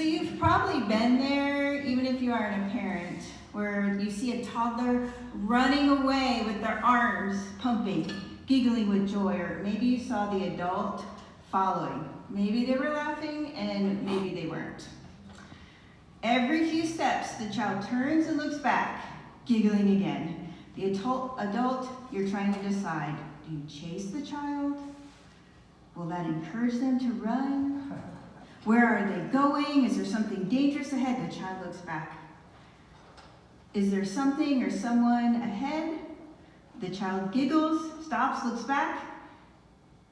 So you've probably been there, even if you aren't a parent, where you see a toddler running away with their arms pumping, giggling with joy, or maybe you saw the adult following. Maybe they were laughing and maybe they weren't. Every few steps, the child turns and looks back, giggling again. The adult, you're trying to decide, do you chase the child? Will that encourage them to run? Where are they going? Is there something dangerous ahead? The child looks back. Is there something or someone ahead? The child giggles, stops, looks back,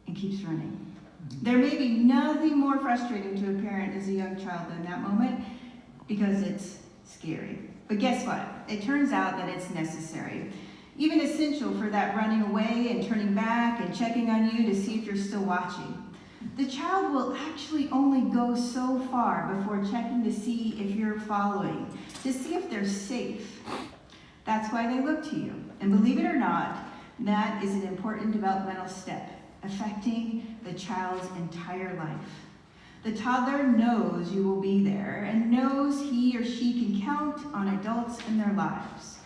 and keeps running. There may be nothing more frustrating to a parent as a young child than that moment, because it's scary. But guess what? It turns out that it's necessary, even essential for that running away and turning back and checking on you to see if you're still watching. The child will actually only go so far before checking to see if you're following, to see if they're safe. That's why they look to you. And believe it or not, that is an important developmental step, affecting the child's entire life. The toddler knows you will be there and knows he or she can count on adults in their lives,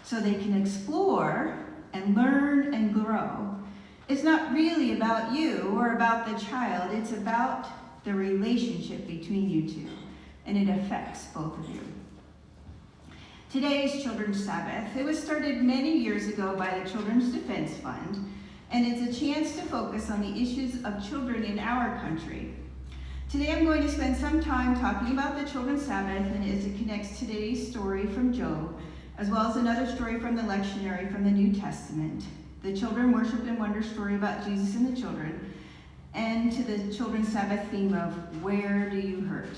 so they can explore and learn and grow. It's not really about you or about the child, it's about the relationship between you two, and it affects both of you. Today is Children's Sabbath. It was started many years ago by the Children's Defense Fund, and it's a chance to focus on the issues of children in our country. Today I'm going to spend some time talking about the Children's Sabbath and as it connects today's story from Job, as well as another story from the lectionary from the New Testament, the Children Worship and Wonder story about Jesus and the children, and to the Children's Sabbath theme of where do you hurt?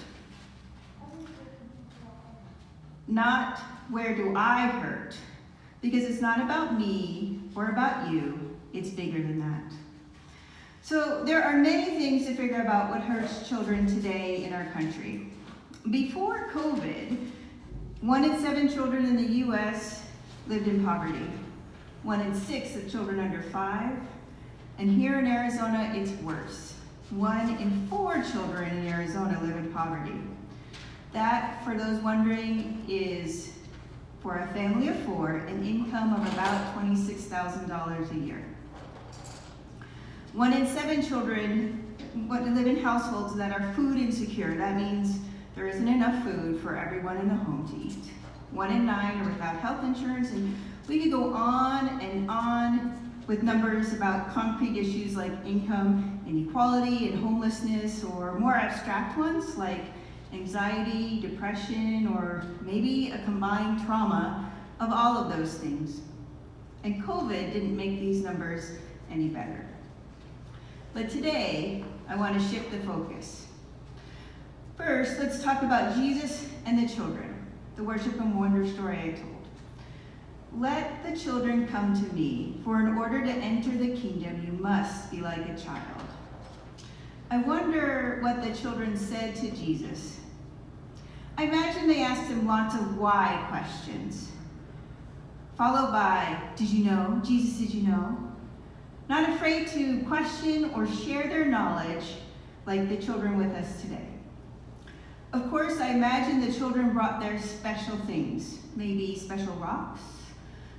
Not where do I hurt, because it's not about me or about you, it's bigger than that. So there are many things to figure about what hurts children today in our country. Before COVID, 1 in 7 children in the U.S. lived in poverty. 1 in 6 of children under 5. And here in Arizona, it's worse. 1 in 4 children in Arizona live in poverty. That, for those wondering, is, for a family of 4, an income of about $26,000 a year. 1 in 7 children live in households that are food insecure. That means there isn't enough food for everyone in the home to eat. 1 in 9 are without health insurance, and we could go on and on with numbers about concrete issues like income inequality and homelessness, or more abstract ones like anxiety, depression, or maybe a combined trauma of all of those things. And COVID didn't make these numbers any better. But today, I want to shift the focus. First, let's talk about Jesus and the children, the worship and wonder story I told. Let the children come to me, for in order to enter the kingdom, you must be like a child. I wonder what the children said to Jesus. I imagine they asked him lots of why questions, followed by, did you know? Jesus, did you know? Not afraid to question or share their knowledge like the children with us today. Of course, I imagine the children brought their special things, maybe special rocks,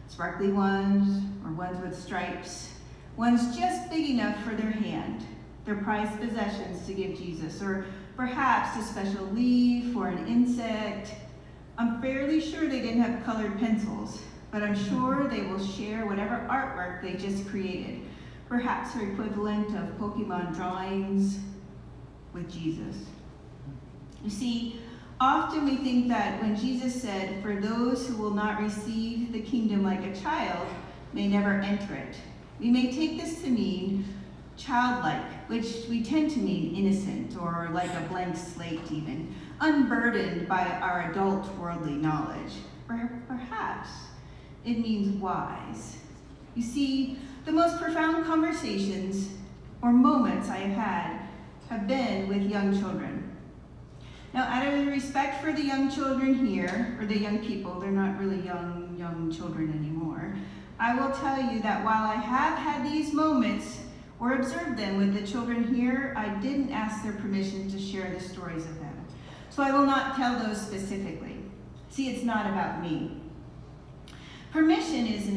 sparkly ones, or ones with stripes, ones just big enough for their hand, their prized possessions to give Jesus, or perhaps a special leaf or an insect. I'm fairly sure they didn't have colored pencils, but I'm sure they will share whatever artwork they just created, perhaps their equivalent of Pokemon drawings with Jesus. You see, often we think that when Jesus said, for those who will not receive the kingdom like a child may never enter it, we may take this to mean childlike, which we tend to mean innocent, or like a blank slate even, unburdened by our adult worldly knowledge. Or perhaps it means wise. You see, the most profound conversations or moments I have been with young children. Now, out of respect for the young children here, or the young people, they're not really young children anymore, I will tell you that while I have had these moments or observed them with the children here, I didn't ask their permission to share the stories of them. so I will not tell those specifically. See, it's not about me. Permission is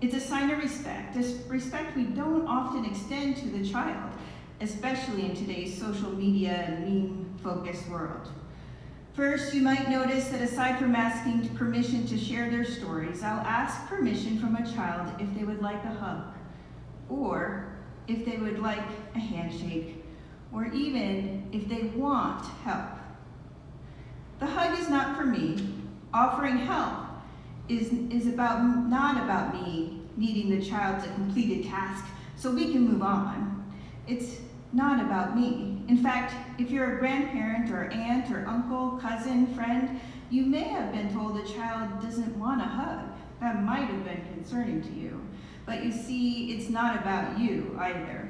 it's a sign of respect, a respect we don't often extend to the child, especially in today's social media and meme-focused world. First, you might notice that aside from asking permission to share their stories, I'll ask permission from a child if they would like a hug, or if they would like a handshake, or even if they want help. The hug is not for me. Offering help is not about me needing the child to complete a task so we can move on. It's not about me. In fact, if you're a grandparent or aunt or uncle, cousin, friend, you may have been told a child doesn't want a hug. That might have been concerning to you. But you see, it's not about you either.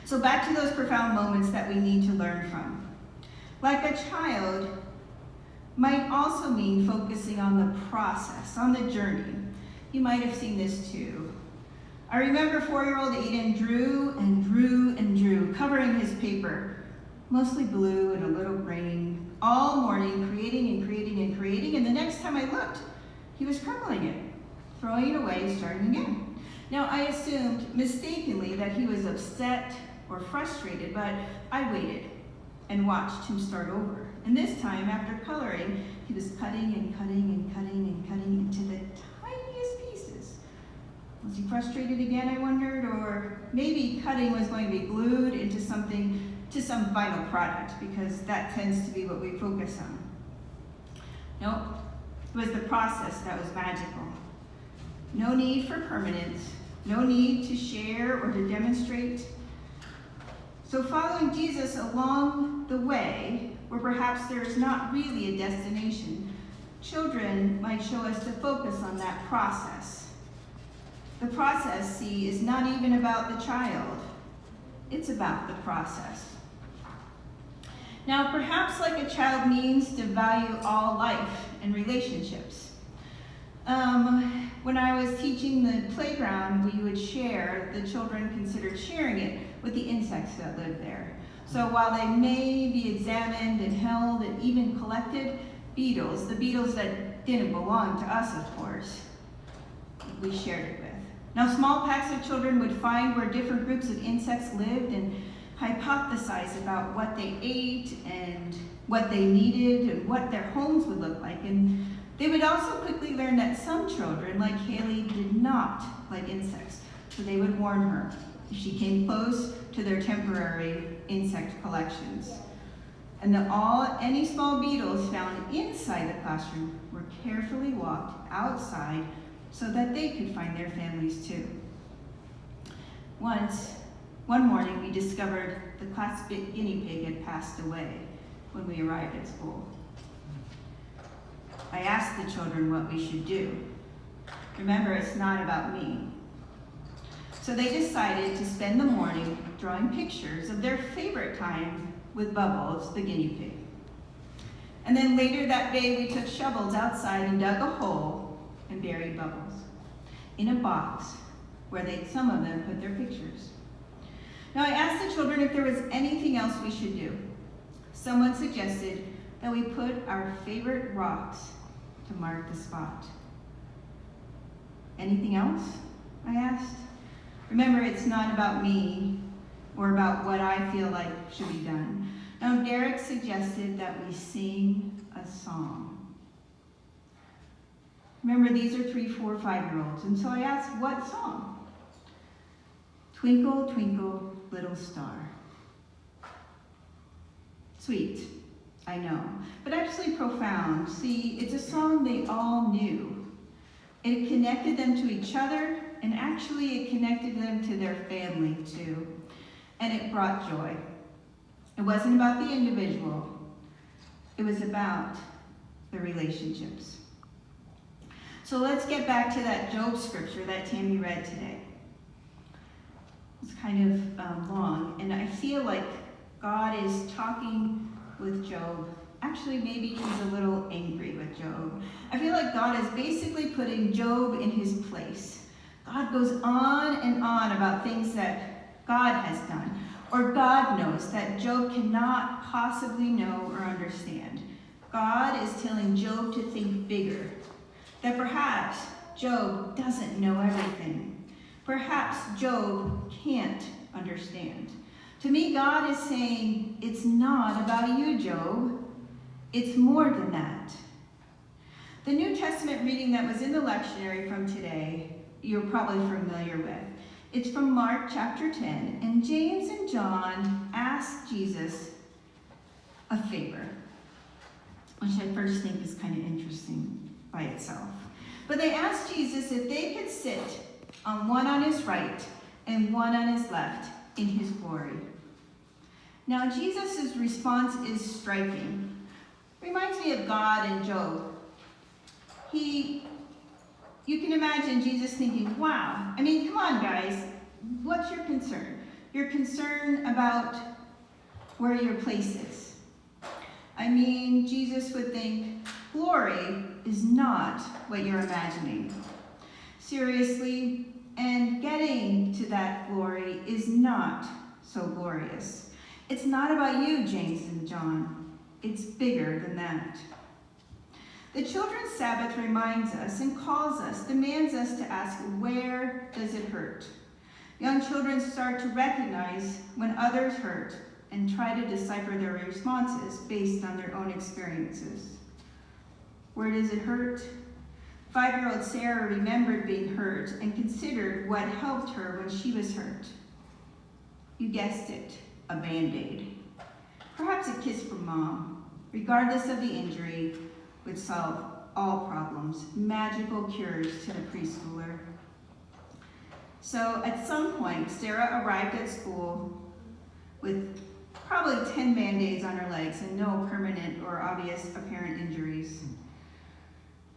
So back to those profound moments that we need to learn from. Like a child might also mean focusing on the process, on the journey. You might have seen this too. I remember 4-year-old Aiden drew and drew and drew, covering his paper, mostly blue and a little green, all morning, creating and creating and creating, and the next time I looked, he was crumbling it, throwing it away, starting again. Now, I assumed mistakenly that he was upset or frustrated, but I waited and watched him start over. And this time, after coloring, he was cutting and cutting and cutting and cutting into the tiniest pieces. Was he frustrated again, I wondered? Or maybe cutting was going to be glued into some final product, because that tends to be what we focus on. Nope, it was the process that was magical. No need for permanence, no need to share or to demonstrate. So following Jesus along the way, where perhaps there is not really a destination, children might show us to focus on that process. The process, see, is not even about the child. It's about the process. Now, perhaps like a child means to value all life and relationships. When I was teaching the playground, we would share, the children considered sharing it with the insects that lived there. So while they may be examined and held and even collected, beetles, the beetles that didn't belong to us, of course, we shared it with. Now, small packs of children would find where different groups of insects lived and hypothesize about what they ate and what they needed and what their homes would look like. And they would also quickly learn that some children, like Haley, did not like insects, so they would warn her if she came close to their temporary insect collections. And any small beetles found inside the classroom were carefully walked outside so that they could find their families too. One morning, we discovered the class guinea pig had passed away when we arrived at school. I asked the children what we should do. Remember, it's not about me. So they decided to spend the morning drawing pictures of their favorite time with Bubbles, the guinea pig. And then later that day, we took shovels outside and dug a hole and buried Bubbles in a box where some of them put their pictures. Now, I asked the children if there was anything else we should do. Someone suggested that we put our favorite rocks to mark the spot. Anything else? I asked. Remember, it's not about me or about what I feel like should be done. Now, Derek suggested that we sing a song. Remember, these are 3, 4, 5-year-olds, and so I asked, what song? Twinkle, twinkle, little star. Sweet, I know, but actually profound. See, it's a song they all knew. It connected them to each other, and actually it connected them to their family too. And it brought joy. It wasn't about the individual. It was about the relationships. So let's get back to that Job scripture that Tammy read today. It's kind of long, and I feel like God is talking with Job. Actually, maybe he's a little angry with Job. I feel like God is basically putting Job in his place. God goes on and on about things that God has done. or God knows that Job cannot possibly know or understand. God is telling Job to think bigger, that perhaps Job doesn't know everything. Perhaps Job can't understand. To me, God is saying, it's not about you, Job. It's more than that. The New Testament reading that was in the lectionary from today, you're probably familiar with. It's from Mark chapter 10, and James and John asked Jesus a favor, which I first think is kind of interesting by itself. But they asked Jesus if they could sit one on his right and one on his left in his glory. Now, Jesus' response is striking. Reminds me of God and Job. You can imagine Jesus thinking, wow, I mean, come on, guys, what's your concern? You're concerned about where your place is. I mean, Jesus would think, glory is not what you're imagining. Seriously, and getting to that glory is not so glorious. It's not about you, James and John. It's bigger than that. The children's Sabbath reminds us and calls us, demands us to ask, where does it hurt? Young children start to recognize when others hurt and try to decipher their responses based on their own experiences. Where does it hurt? 5-year-old Sarah remembered being hurt and considered what helped her when she was hurt. You guessed it, a Band-Aid. Perhaps a kiss from mom, regardless of the injury, would solve all problems, magical cures to the preschooler. So at some point, Sarah arrived at school with probably 10 Band-Aids on her legs and no permanent or obvious apparent injuries.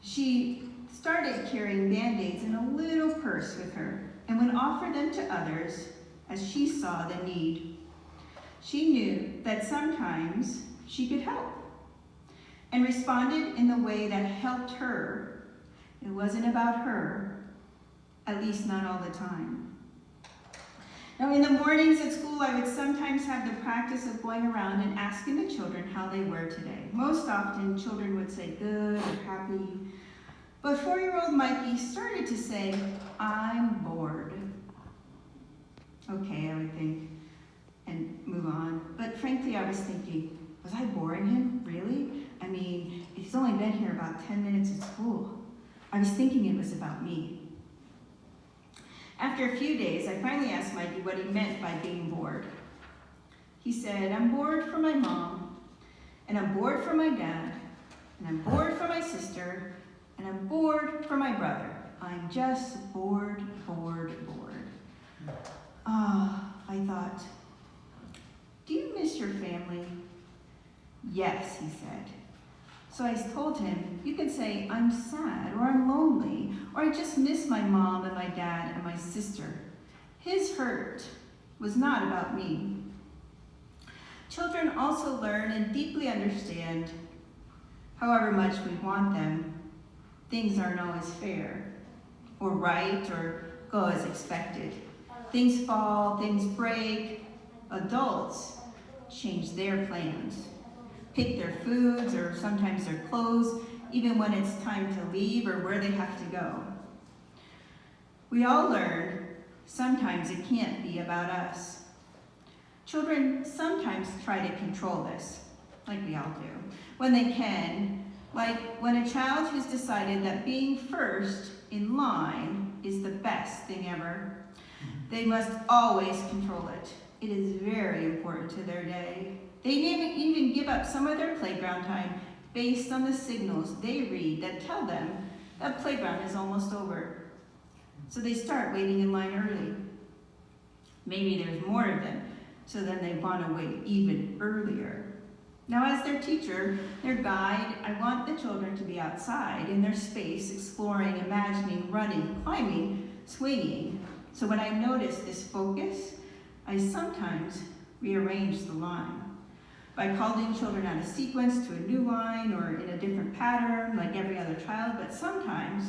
She started carrying Band-Aids in a little purse with her and would offer them to others as she saw the need. She knew that sometimes she could help and responded in the way that helped her. It wasn't about her, at least not all the time. Now, in the mornings at school, I would sometimes have the practice of going around and asking the children how they were today. Most often, children would say good or happy. But 4-year-old Mikey started to say, I'm bored. Okay, I would think, and move on. But frankly, I was thinking, was I boring him? Really? I mean, he's only been here about 10 minutes at school. I was thinking it was about me. After a few days, I finally asked Mikey what he meant by being bored. He said, I'm bored for my mom, and I'm bored for my dad, and I'm bored for my sister, and I'm bored for my brother. I'm just bored, bored, bored. I thought, do you miss your family? Yes, he said. So I told him, you can say, I'm sad, or I'm lonely, or I just miss my mom and my dad and my sister. His hurt was not about me. Children also learn and deeply understand, however much we want them, things aren't always fair, or right, or go as expected. Things fall, things break. Adults change their plans, pick their foods or sometimes their clothes, even when it's time to leave or where they have to go. We all learn sometimes it can't be about us. Children sometimes try to control this, like we all do, when they can, like when a child has decided that being first in line is the best thing ever. They must always control it. It is very important to their day. They even give up some of their playground time based on the signals they read that tell them that playground is almost over. So they start waiting in line early. Maybe there's more of them, so then they want to wait even earlier. Now, as their teacher, their guide, I want the children to be outside in their space, exploring, imagining, running, climbing, swinging. So when I notice this focus, I sometimes rearrange the line by calling children out of sequence to a new line or in a different pattern like every other child, but sometimes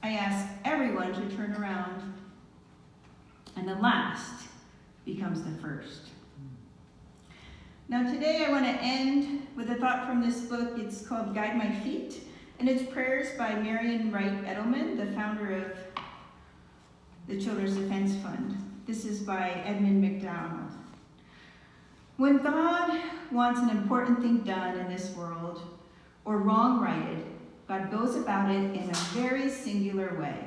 I ask everyone to turn around. And the last becomes the first. Now today I want to end with a thought from this book. It's called Guide My Feet, and it's prayers by Marion Wright Edelman, the founder of the Children's Defense Fund. This is by Edmund McDonald. When God wants an important thing done in this world, or wrong righted, God goes about it in a very singular way.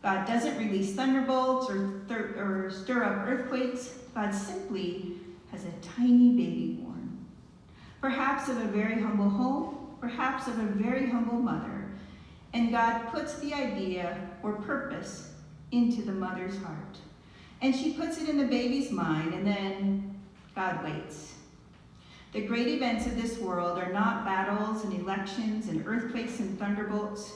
God doesn't release thunderbolts or stir up earthquakes. God simply has a tiny baby born. Perhaps of a very humble home, perhaps of a very humble mother. And God puts the idea or purpose into the mother's heart. And she puts it in the baby's mind, and then God waits. The great events of this world are not battles and elections and earthquakes and thunderbolts.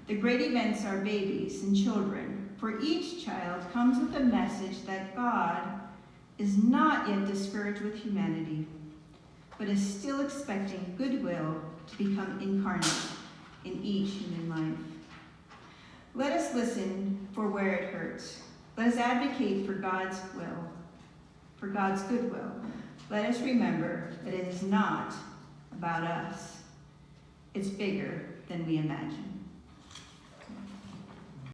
The great events are babies and children, for each child comes with a message that God is not yet discouraged with humanity, but is still expecting goodwill to become incarnate in each human life. Let us listen for where it hurts. Let us advocate for God's will, for God's goodwill. Let us remember that it is not about us. It's bigger than we imagine.